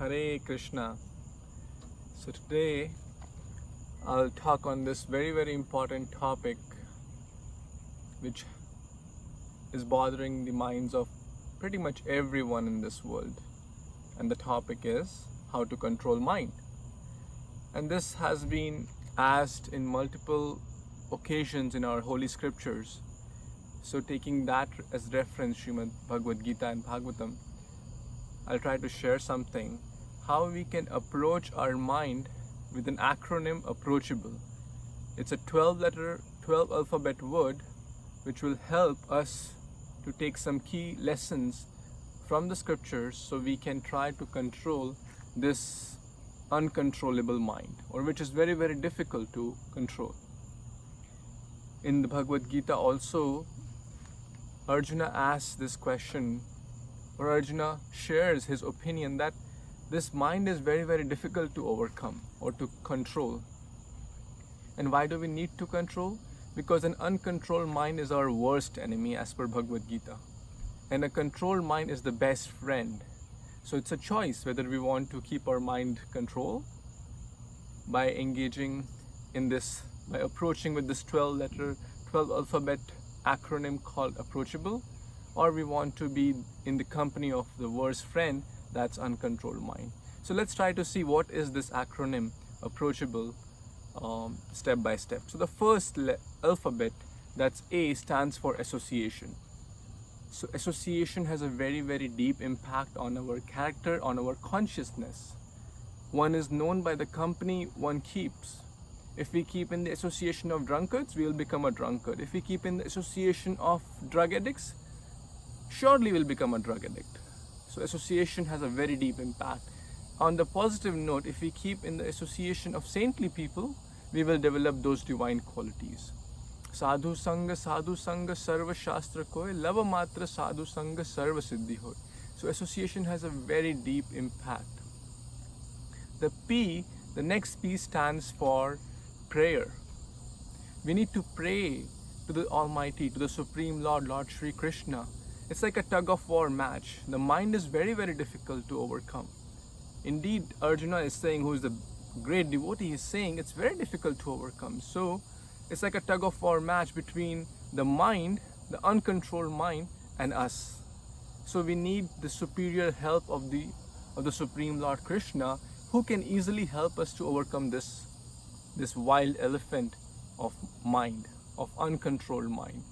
Hare Krishna. So today I'll talk on this very important topic which is bothering the minds of pretty much everyone in this world, and the topic is how to control mind. And this has been asked in multiple occasions in our holy scriptures. So taking that as reference, Srimad Bhagavad Gita and Bhagavatam, I'll try to share something how we can approach our mind with an acronym approachable. It's a 12 alphabet word which will help us to take some key lessons from the scriptures so we can try to control this uncontrollable mind, or which is very difficult to control. In the Bhagavad Gita also, Arjuna asks this question, or Arjuna shares his opinion that this mind is very difficult to overcome or to control. And why do we need to control? Because an uncontrolled mind is our worst enemy as per Bhagavad Gita. And a controlled mind is the best friend. So it's a choice whether we want to keep our mind controlled by engaging in this, by approaching with this 12 alphabet acronym called approachable, or we want to be in the company of the worst friend, that's uncontrolled mind. So let's try to see what is this acronym approachable step by step. So the first alphabet, that's A, stands for association. So association has a very deep impact on our character, on our consciousness. One is known by the company one keeps. If we keep in the association of drunkards, we will become a drunkard. If we keep in the association of drug addicts, surely we'll become a drug addict. So association has a very deep impact. On the positive note, if we keep in the association of saintly people, we will develop those divine qualities. Sadhu Sangha Sarva Shastra Koi, Lava Matra Sadhu Sangha Sarva Siddhi Hoy. So association has a very deep impact. The P, the next P stands for prayer. We need to pray to the Almighty, to the Supreme Lord, Lord Shri Krishna. It's like a tug-of-war match. The mind is very difficult to overcome. Indeed, Arjuna is saying, who is the great devotee, is saying it's very difficult to overcome. So it's like a tug-of-war match between the mind, the uncontrolled mind, and us. So we need the superior help of the Supreme Lord Krishna, who can easily help us to overcome this wild elephant of mind, of uncontrolled mind.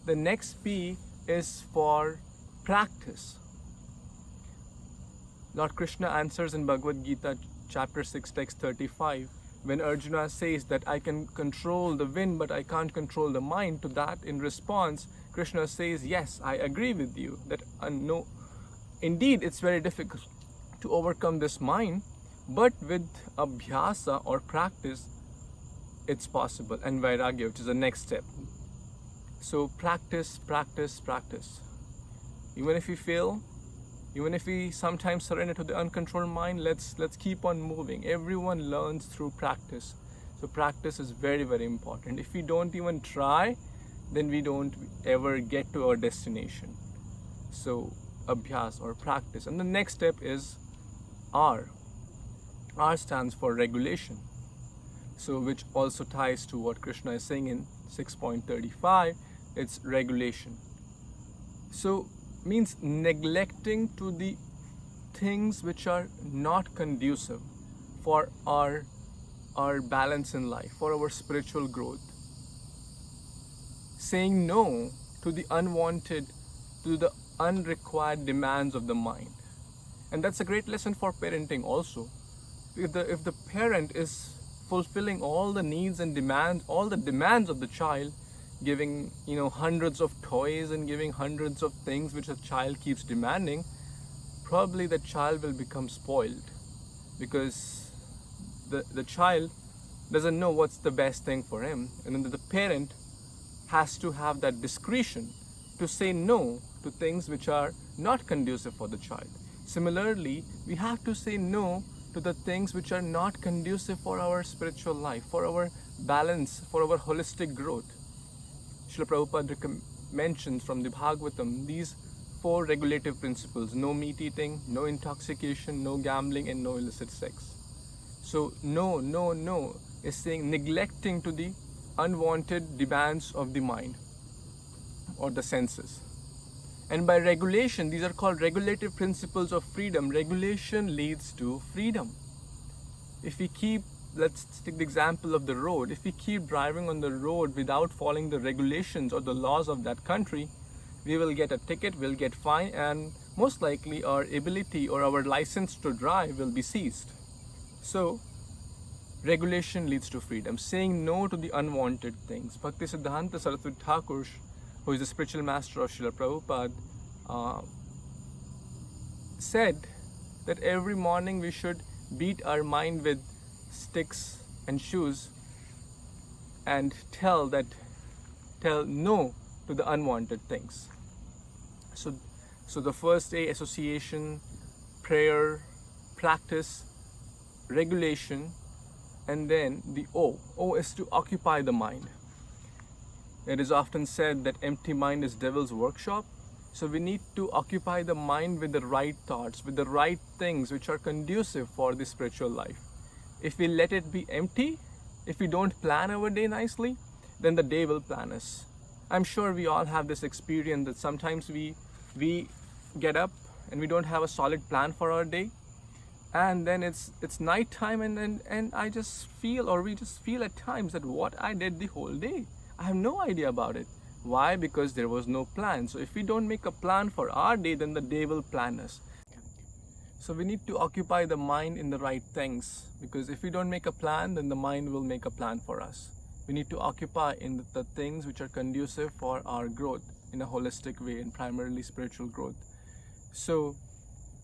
The next P is for practice. Lord Krishna answers in Bhagavad Gita chapter 6 text 35 when Arjuna says that I can control the wind but I can't control the mind. To that, in response, Krishna says, yes, I agree with you that no, indeed it's very difficult to overcome this mind, but with abhyasa or practice it's possible, and vairagya, which is the next step. So practice. Even if we fail, even if we sometimes surrender to the uncontrolled mind, let's keep on moving. Everyone learns through practice. So practice is very important. If we don't even try, then we don't ever get to our destination. So abhyas or practice. And the next step is R. R stands for regulation. So which also ties to what Krishna is saying in 6.35, it's regulation. So means neglecting to the things which are not conducive for our balance in life, for our spiritual growth. Saying no to the unwanted, to the unrequired demands of the mind. And that's a great lesson for parenting also. If the parent is fulfilling all the needs and demands, all the demands of the child, giving hundreds of toys and giving hundreds of things which the child keeps demanding, probably the child will become spoiled, because the child doesn't know what's the best thing for him, and then the parent has to have that discretion to say no to things which are not conducive for the child. Similarly, we have to say no to the things which are not conducive for our spiritual life, for our balance, for our holistic growth. Srila Prabhupada mentions from the Bhagavatam these 4 regulative principles: no meat eating, no intoxication, no gambling, and no illicit sex. So no is saying neglecting to the unwanted demands of the mind or the senses. And by regulation, these are called regulative principles of freedom. Regulation leads to freedom. If we keep, let's take the example of the road. If we keep driving on the road without following the regulations or the laws of that country, we will get a ticket, we'll get fined, and most likely our ability or our license to drive will be seized. So, regulation leads to freedom. Saying no to the unwanted things. Bhaktisiddhanta Saraswati Thakur, who is the spiritual master of Srila Prabhupada, said that every morning we should beat our mind with sticks and shoes and tell no to the unwanted things. So the first A, association, prayer, practice, regulation, and then the O. O is to occupy the mind. It is often said that empty mind is devil's workshop. So we need to occupy the mind with the right thoughts, with the right things which are conducive for the spiritual life. If we let it be empty, if we don't plan our day nicely, then the day will plan us. I'm sure we all have this experience that sometimes we get up and we don't have a solid plan for our day, and then it's night time, and I just feel, or we just feel at times, that what I did the whole day, I have no idea about it. Why? Because there was no plan. So if we don't make a plan for our day, then the day will plan us. So we need to occupy the mind in the right things, because if we don't make a plan, then the mind will make a plan for us. We need to occupy in the things which are conducive for our growth in a holistic way, and primarily spiritual growth. So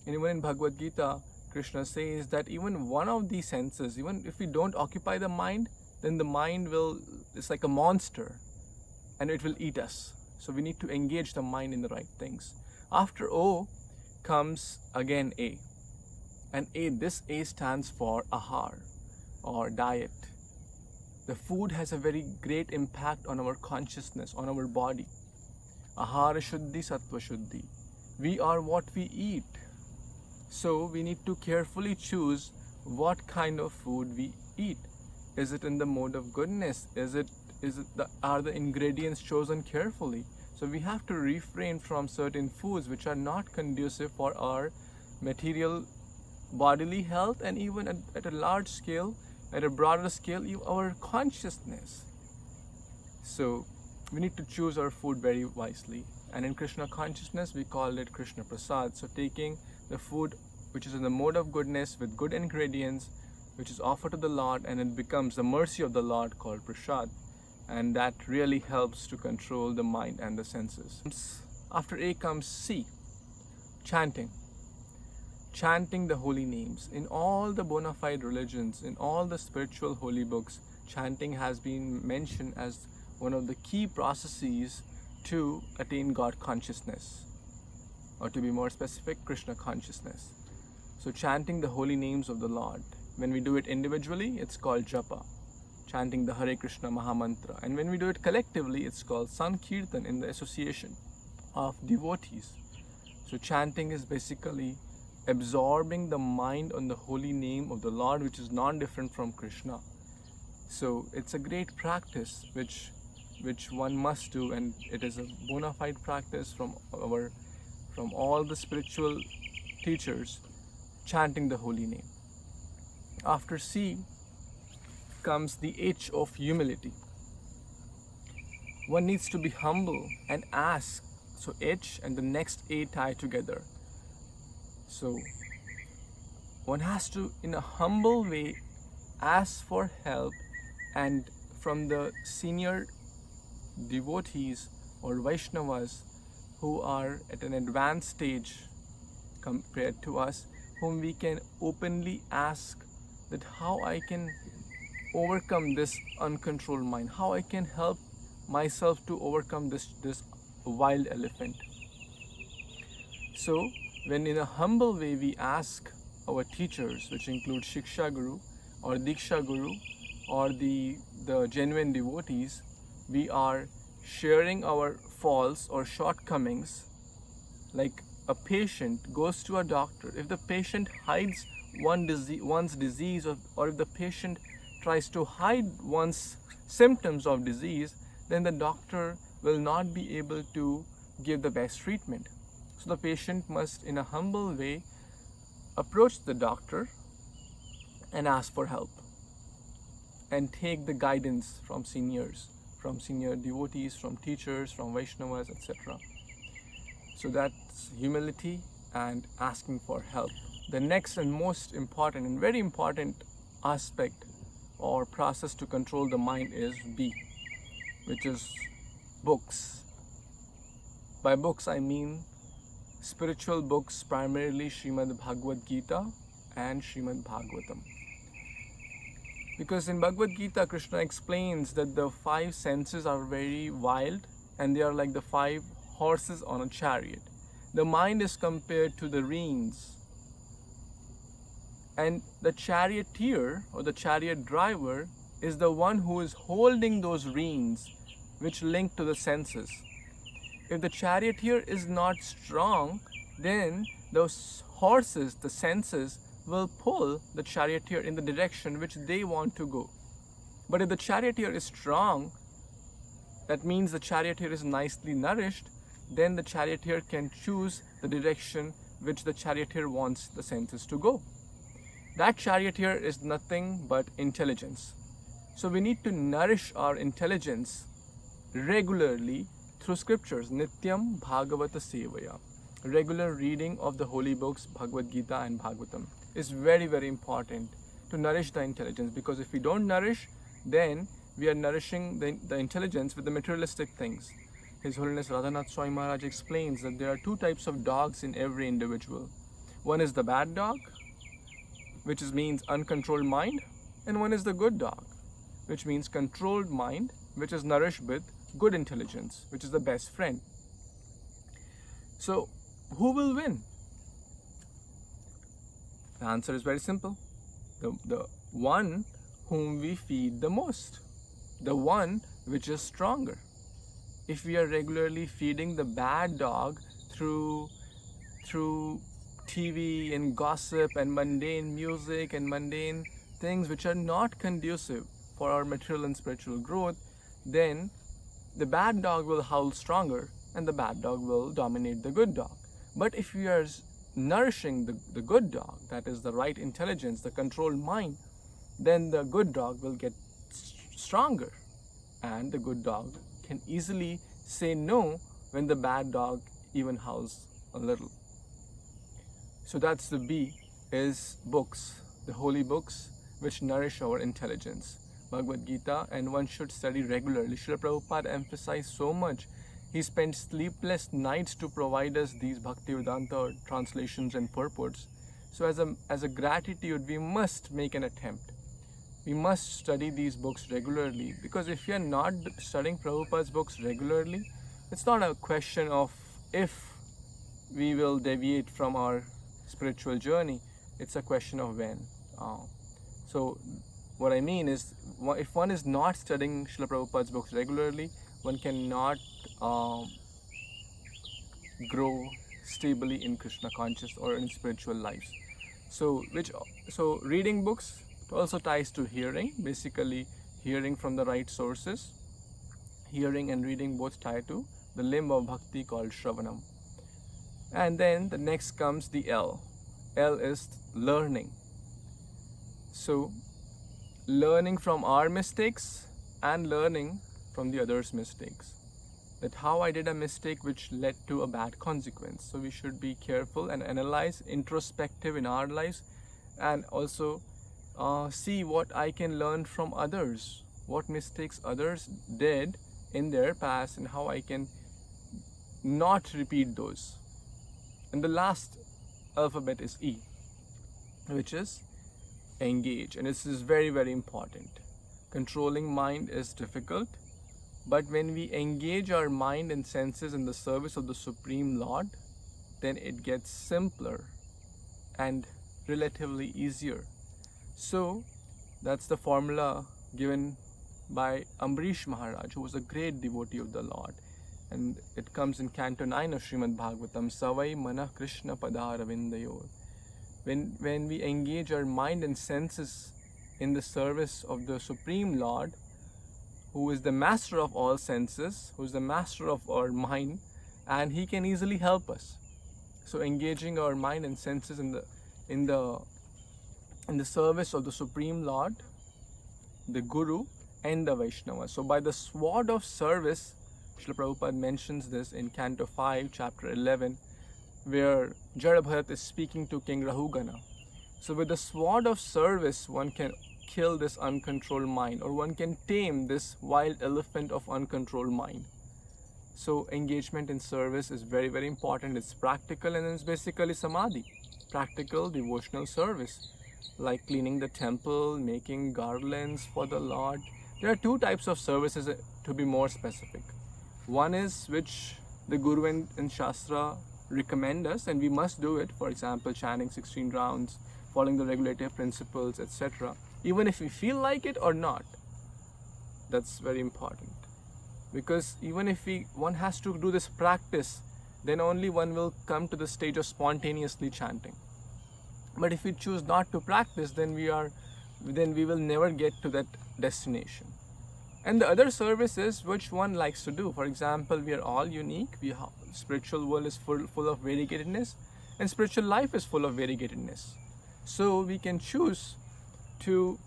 even in Bhagavad Gita, Krishna says that even one of these senses, even if we don't occupy the mind, then the mind it's like a monster, and it will eat us. So we need to engage the mind in the right things. After O comes again A. And this A stands for ahar, or diet. The food has a very great impact on our consciousness, on our body. Ahara shuddhi, sattva shuddhi. We are what we eat. So we need to carefully choose what kind of food we eat. Is it in the mode of goodness? Are the ingredients chosen carefully? So we have to refrain from certain foods which are not conducive for our material bodily health, and even at a large scale, at a broader scale, our consciousness. So we need to choose our food very wisely. And in Krishna consciousness, we call it Krishna Prasad. So taking the food which is in the mode of goodness with good ingredients, which is offered to the Lord, and it becomes the mercy of the Lord, called Prasad. And that really helps to control the mind and the senses. After A comes C, chanting. Chanting the holy names. In all the bona fide religions, in all the spiritual holy books, chanting has been mentioned as one of the key processes to attain God consciousness, or to be more specific, Krishna consciousness. So chanting the holy names of the Lord. When we do it individually, it's called japa, chanting the Hare Krishna Mahamantra. And when we do it collectively, it's called Sankirtan, in the association of devotees. So chanting is basically absorbing the mind on the holy name of the Lord, which is non-different from Krishna. So it's a great practice which one must do, and it is a bona fide practice from all the spiritual teachers, chanting the holy name. After C comes the H of humility. One needs to be humble and ask. So H and the next A tie together. So one has to, in a humble way, ask for help, and from the senior devotees or Vaishnavas who are at an advanced stage compared to us, whom we can openly ask that how I can overcome this uncontrolled mind, how I can help myself to overcome this wild elephant. So when in a humble way we ask our teachers, which include Shiksha Guru or Diksha Guru or the genuine devotees, we are sharing our faults or shortcomings Like a patient goes to a doctor. If the patient hides one's disease, or if the patient tries to hide one's symptoms of disease, then the doctor will not be able to give the best treatment. So the patient must, in a humble way, approach the doctor and ask for help and take the guidance from senior devotees, from teachers, from Vaishnavas, etc. So that's humility and asking for help. The next and most important and very important aspect or process to control the mind is B, which is books. By books I mean spiritual books, primarily Srimad Bhagavad Gita and Srimad Bhagavatam. Because in Bhagavad Gita, Krishna explains that the 5 senses are very wild and they are like the 5 horses on a chariot. The mind is compared to the reins, and the charioteer or the chariot driver is the one who is holding those reins which link to the senses. If the charioteer is not strong, then those horses, the senses, will pull the charioteer in the direction which they want to go. But if the charioteer is strong, that means the charioteer is nicely nourished, then the charioteer can choose the direction which the charioteer wants the senses to go. That charioteer is nothing but intelligence. So we need to nourish our intelligence regularly through scriptures. Nityam Bhagavata Sevaya. Regular reading of the holy books, Bhagavad Gita and Bhagavatam, is very, very important to nourish the intelligence, because if we don't nourish, then we are nourishing the intelligence with the materialistic things. His Holiness Radhanath Swami Maharaj explains that there are 2 types of dogs in every individual. One is the bad dog, which means uncontrolled mind, and one is the good dog, which means controlled mind, which is nourished with good intelligence, which is the best friend. So, who will win? The answer is very simple. The one whom we feed the most, the one which is stronger. If we are regularly feeding the bad dog through TV and gossip and mundane music and mundane things which are not conducive for our material and spiritual growth, then the bad dog will howl stronger and the bad dog will dominate the good dog. But if we are nourishing the good dog, that is the right intelligence, the controlled mind, then the good dog will get stronger, and the good dog can easily say no when the bad dog even howls a little. So that's the B, is books, the holy books which nourish our intelligence. Bhagavad Gita, and one should study regularly. Srila Prabhupada emphasized so much. He spent sleepless nights to provide us these Bhaktivedanta translations and purports. So as a gratitude, we must make an attempt. We must study these books regularly, because if we are not studying Prabhupada's books regularly, it's not a question of if we will deviate from our spiritual journey, it's a question of when. So what I mean is, if one is not studying Srila Prabhupada's books regularly, one cannot grow stably in Krishna conscious or in spiritual lives. So reading books also ties to hearing, basically hearing from the right sources. Hearing and reading both tie to the limb of bhakti called Shravanam. And then the next comes the L. L is learning. So learning from our mistakes and learning from the others' mistakes. That how I did a mistake which led to a bad consequence. So we should be careful and analyze, introspective in our lives, and also see what I can learn from others, what mistakes others did in their past and how I can not repeat those. And the last alphabet is E, which is engage, and this is very, very important. Controlling mind is difficult, but when we engage our mind and senses in the service of the Supreme Lord, then it gets simpler and relatively easier. So that's the formula given by Ambarish Maharaj, who was a great devotee of the Lord. And it comes in Canto 9 of Srimad Bhagavatam, Savai Mana Krishna Padaravindayor. When we engage our mind and senses in the service of the Supreme Lord, who is the master of all senses, who is the master of our mind, and he can easily help us. So engaging our mind and senses in the service of the Supreme Lord, the Guru, and the Vaishnava. So by the sword of service, Srila Prabhupada mentions this in Canto 5, Chapter 11, where Jada Bharat is speaking to King Rahugana. So with the sword of service, one can kill this uncontrolled mind, or one can tame this wild elephant of uncontrolled mind. So engagement in service is very, very important. It's practical, and it's basically samadhi, practical devotional service, like cleaning the temple, making garlands for the Lord. There are two types of services, to be more specific. One is which the Guru and Shastra recommend us, and we must do it. For example, chanting 16 rounds, following the regulative principles, etc. Even if we feel like it or not. That's very important. Because even if one has to do this practice, then only one will come to the stage of spontaneously chanting. But if we choose not to practice, then we will never get to that destination. And the other services which one likes to do. For example, we are all unique. Spiritual world is full of variegatedness, and spiritual life is full of variegatedness. So we can choose to,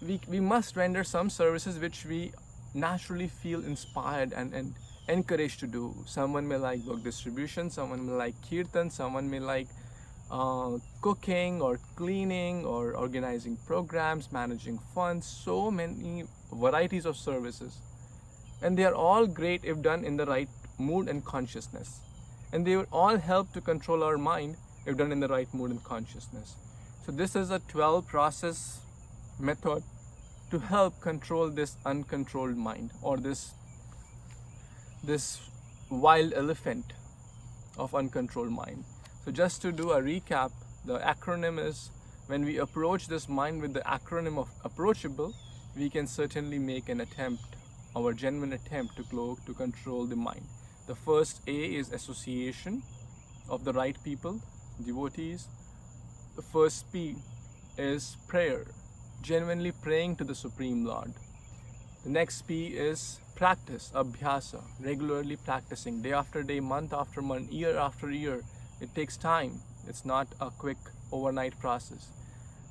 we must render some services which we naturally feel inspired and encouraged to do. Someone may like book distribution, someone may like kirtan, someone may like cooking or cleaning or organizing programs, managing funds, so many varieties of services. And they are all great if done in the right mood and consciousness. And they will all help to control our mind if done in the right mood and consciousness. So this is a 12 process method to help control this uncontrolled mind, or this wild elephant of uncontrolled mind. So just to do a recap, the acronym is, when we approach this mind with the acronym of approachable, we can certainly make an attempt, our genuine attempt to control the mind. The first A is association of the right people, devotees. The first P is prayer, genuinely praying to the Supreme Lord. The next P is practice, abhyasa, regularly practicing, day after day, month after month, year after year. It takes time. It's not a quick overnight process.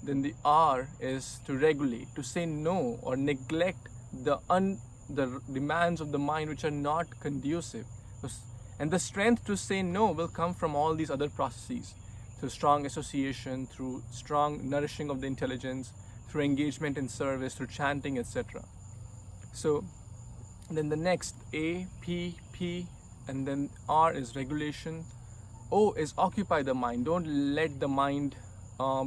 Then the R is to regulate, to say no or neglect the demands of the mind which are not conducive. And the strength to say no will come from all these other processes, through strong association, through strong nourishing of the intelligence, through engagement in service, through chanting, etc. So then the next A, P, and then R is regulation. O is occupy the mind. Don't let the mind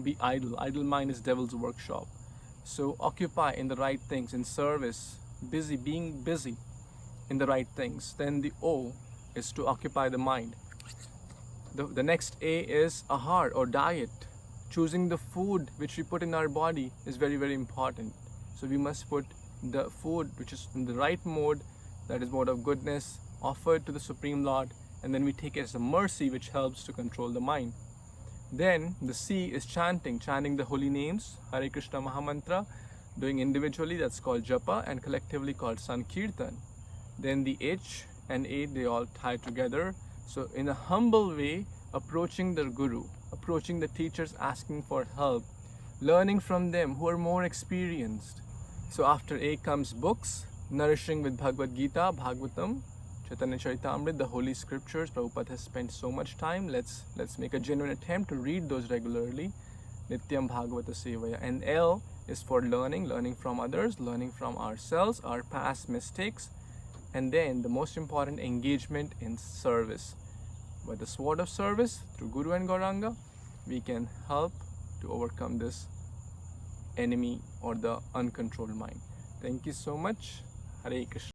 be idle. Idle mind is devil's workshop. So occupy in the right things, in service, being busy in the right things. Then the O is to occupy the mind. The next A is ahar, or diet. Choosing the food which we put in our body is very, very important. So we must put the food which is in the right mode, that is mode of goodness, offered to the Supreme Lord, and then we take it as a mercy which helps to control the mind. Then the C is chanting the holy names, Hare Krishna Mahamantra, doing individually, that's called japa, and collectively called sankirtan. Then the H and A, they all tie together. So in a humble way, approaching the Guru, approaching the teachers, asking for help, learning from them who are more experienced. So after A comes books, nourishing with Bhagavad Gita, Bhagavatam, Chaitanya Charitamrita, the holy scriptures. Prabhupada has spent so much time. Let's make a genuine attempt to read those regularly. Nityam Bhagavata Sevaya. And L is for learning from others, learning from ourselves, our past mistakes. And then the most important, engagement in service. By the sword of service, through Guru and Gauranga, we can help to overcome this enemy or the uncontrolled mind. Thank you so much. Hare Krishna.